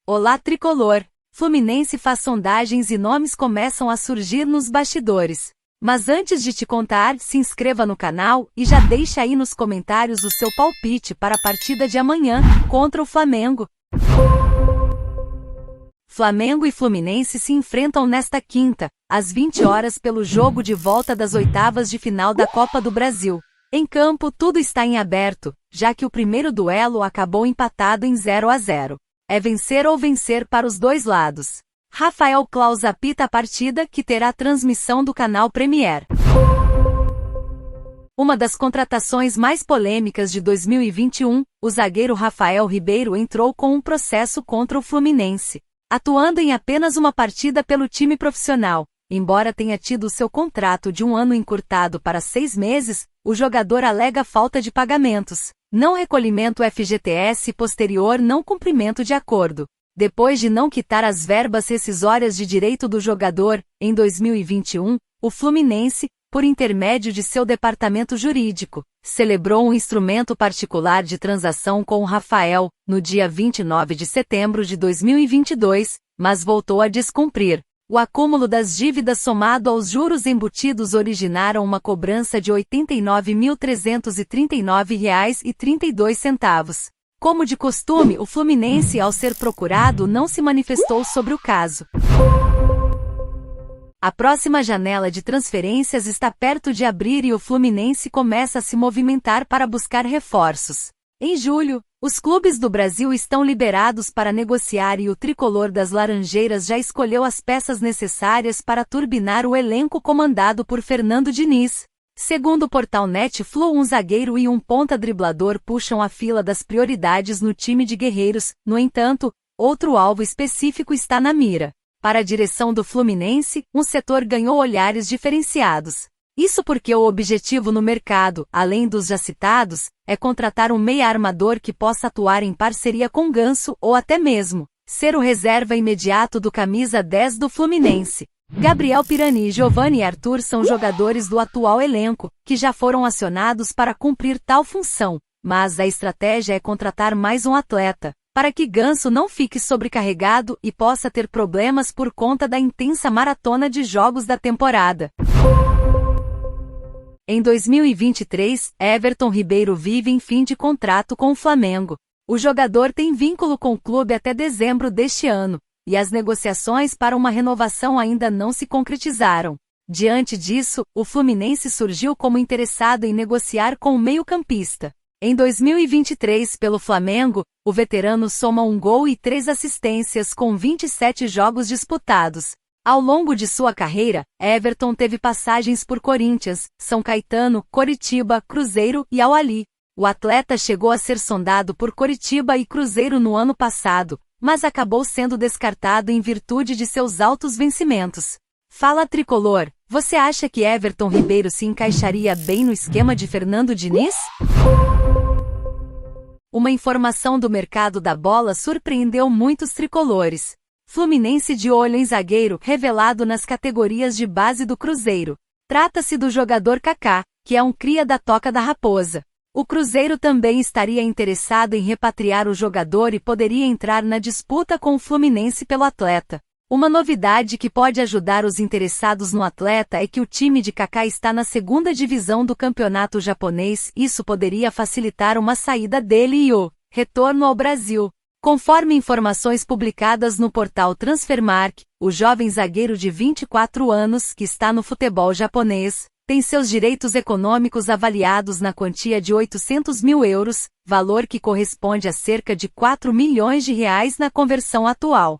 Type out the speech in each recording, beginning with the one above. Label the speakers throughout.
Speaker 1: Olá tricolor! Fluminense faz sondagens e nomes começam a surgir nos bastidores. Mas antes de te contar, se inscreva no canal e já deixa aí nos comentários o seu palpite para a partida de amanhã contra o Flamengo. Flamengo e Fluminense se enfrentam nesta quinta, às 20 horas pelo jogo de volta das oitavas de final da Copa do Brasil. Em campo, tudo está em aberto, já que o primeiro duelo acabou empatado em 0-0. É vencer ou vencer para os dois lados. Rafael Claus apita a partida, que terá transmissão do canal Premier. Uma das contratações mais polêmicas de 2021, o zagueiro Rafael Ribeiro entrou com um processo contra o Fluminense, atuando em apenas uma partida pelo time profissional. Embora tenha tido seu contrato de um ano encurtado para 6 meses, o jogador alega falta de pagamentos, não recolhimento FGTS e posterior não cumprimento de acordo. Depois de não quitar as verbas rescisórias de direito do jogador, em 2021, o Fluminense, por intermédio de seu departamento jurídico, celebrou um instrumento particular de transação com o Rafael, no dia 29 de setembro de 2022, mas voltou a descumprir. O acúmulo das dívidas somado aos juros embutidos originaram uma cobrança de R$ 89.339,32. Como de costume, o Fluminense, ao ser procurado, não se manifestou sobre o caso. A próxima janela de transferências está perto de abrir e o Fluminense começa a se movimentar para buscar reforços. Em julho, os clubes do Brasil estão liberados para negociar e o tricolor das Laranjeiras já escolheu as peças necessárias para turbinar o elenco comandado por Fernando Diniz. Segundo o portal Netflu, um zagueiro e um ponta driblador puxam a fila das prioridades no time de guerreiros. No entanto, outro alvo específico está na mira. Para a direção do Fluminense, um setor ganhou olhares diferenciados. Isso porque o objetivo no mercado, além dos já citados, é contratar um meia-armador que possa atuar em parceria com Ganso ou até mesmo ser o reserva imediato do camisa 10 do Fluminense. Gabriel Pirani e Giovanni Arthur são jogadores do atual elenco, que já foram acionados para cumprir tal função, mas a estratégia é contratar mais um atleta, para que Ganso não fique sobrecarregado e possa ter problemas por conta da intensa maratona de jogos da temporada. Em 2023, Everton Ribeiro vive em fim de contrato com o Flamengo. O jogador tem vínculo com o clube até dezembro deste ano, e as negociações para uma renovação ainda não se concretizaram. Diante disso, o Fluminense surgiu como interessado em negociar com o meio-campista. Em 2023, pelo Flamengo, o veterano soma 1 gol e 3 assistências com 27 jogos disputados. Ao longo de sua carreira, Everton teve passagens por Corinthians, São Caetano, Coritiba, Cruzeiro e Al-Ahly. O atleta chegou a ser sondado por Coritiba e Cruzeiro no ano passado, mas acabou sendo descartado em virtude de seus altos vencimentos. Fala tricolor, você acha que Everton Ribeiro se encaixaria bem no esquema de Fernando Diniz? Uma informação do mercado da bola surpreendeu muitos tricolores. Fluminense de olho em zagueiro revelado nas categorias de base do Cruzeiro. Trata-se do jogador Kaká, que é um cria da Toca da Raposa. O Cruzeiro também estaria interessado em repatriar o jogador e poderia entrar na disputa com o Fluminense pelo atleta. Uma novidade que pode ajudar os interessados no atleta é que o time de Kaká está na 2ª divisão do campeonato japonês. Isso poderia facilitar uma saída dele e o retorno ao Brasil. Conforme informações publicadas no portal Transfermarkt, o jovem zagueiro de 24 anos, que está no futebol japonês, tem seus direitos econômicos avaliados na quantia de 800 mil euros, valor que corresponde a cerca de 4 milhões de reais na conversão atual.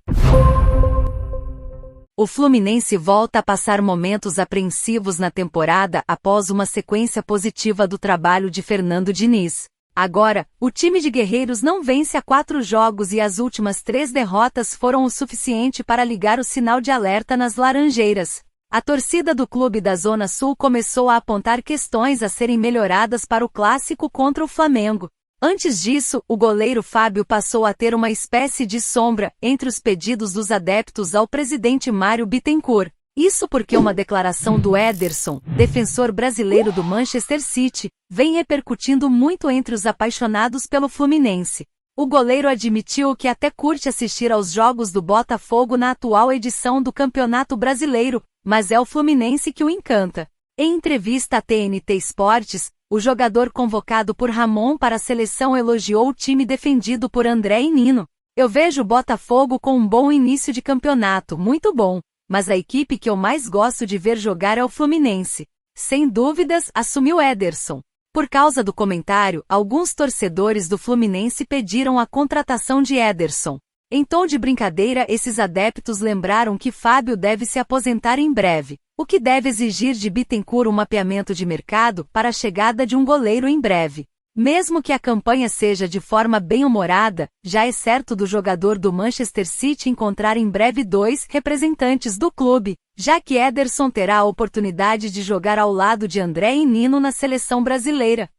Speaker 1: O Fluminense volta a passar momentos apreensivos na temporada após uma sequência positiva do trabalho de Fernando Diniz. Agora, o time de guerreiros não vence há 4 jogos e as últimas 3 derrotas foram o suficiente para ligar o sinal de alerta nas Laranjeiras. A torcida do clube da Zona Sul começou a apontar questões a serem melhoradas para o clássico contra o Flamengo. Antes disso, o goleiro Fábio passou a ter uma espécie de sombra entre os pedidos dos adeptos ao presidente Mário Bittencourt. Isso porque uma declaração do Ederson, defensor brasileiro do Manchester City, vem repercutindo muito entre os apaixonados pelo Fluminense. O goleiro admitiu que até curte assistir aos jogos do Botafogo na atual edição do Campeonato Brasileiro, mas é o Fluminense que o encanta. Em entrevista à TNT Esportes, o jogador convocado por Ramon para a seleção elogiou o time defendido por André e Nino. Eu vejo o Botafogo com um bom início de campeonato, muito bom, mas a equipe que eu mais gosto de ver jogar é o Fluminense. Sem dúvidas, assumiu Ederson. Por causa do comentário, alguns torcedores do Fluminense pediram a contratação de Ederson. Em tom de brincadeira, esses adeptos lembraram que Fábio deve se aposentar em breve, o que deve exigir de Bittencourt um mapeamento de mercado para a chegada de um goleiro em breve. Mesmo que a campanha seja de forma bem-humorada, já é certo do jogador do Manchester City encontrar em breve 2 representantes do clube, já que Ederson terá a oportunidade de jogar ao lado de André e Nino na seleção brasileira.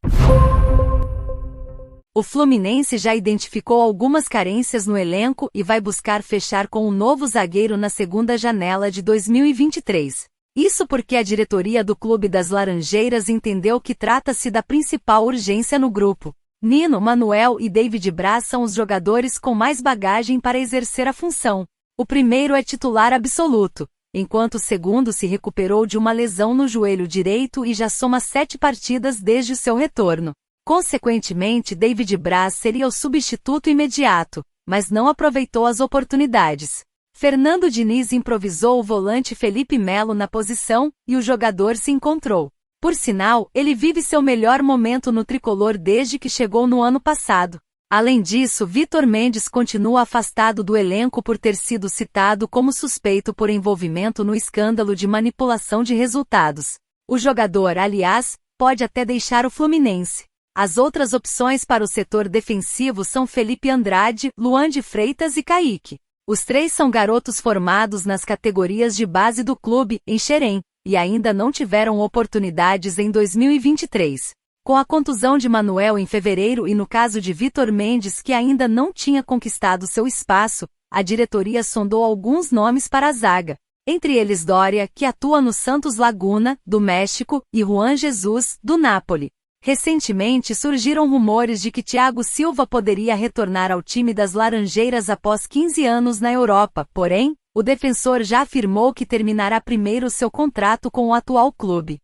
Speaker 1: O Fluminense já identificou algumas carências no elenco e vai buscar fechar com um novo zagueiro na segunda janela de 2023. Isso porque a diretoria do Clube das Laranjeiras entendeu que trata-se da principal urgência no grupo. Nino, Manuel e David Braz são os jogadores com mais bagagem para exercer a função. O primeiro é titular absoluto, enquanto o segundo se recuperou de uma lesão no joelho direito e já soma 7 partidas desde o seu retorno. Consequentemente, David Braz seria o substituto imediato, mas não aproveitou as oportunidades. Fernando Diniz improvisou o volante Felipe Melo na posição, e o jogador se encontrou. Por sinal, ele vive seu melhor momento no tricolor desde que chegou no ano passado. Além disso, Vitor Mendes continua afastado do elenco por ter sido citado como suspeito por envolvimento no escândalo de manipulação de resultados. O jogador, aliás, pode até deixar o Fluminense. As outras opções para o setor defensivo são Felipe Andrade, Luan de Freitas e Kaique. Os 3 são garotos formados nas categorias de base do clube, em Xerém, e ainda não tiveram oportunidades em 2023. Com a contusão de Manuel em fevereiro e no caso de Vitor Mendes que ainda não tinha conquistado seu espaço, a diretoria sondou alguns nomes para a zaga. Entre eles Dória, que atua no Santos Laguna, do México, e Juan Jesus, do Napoli. Recentemente surgiram rumores de que Thiago Silva poderia retornar ao time das Laranjeiras após 15 anos na Europa, porém, o defensor já afirmou que terminará primeiro seu contrato com o atual clube.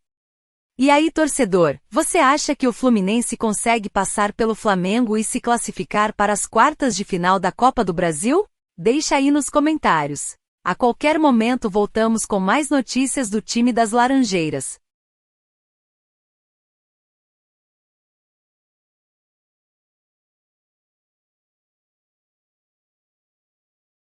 Speaker 1: E aí, torcedor, você acha que o Fluminense consegue passar pelo Flamengo e se classificar para as quartas de final da Copa do Brasil? Deixa aí nos comentários. A qualquer momento voltamos com mais notícias do time das Laranjeiras.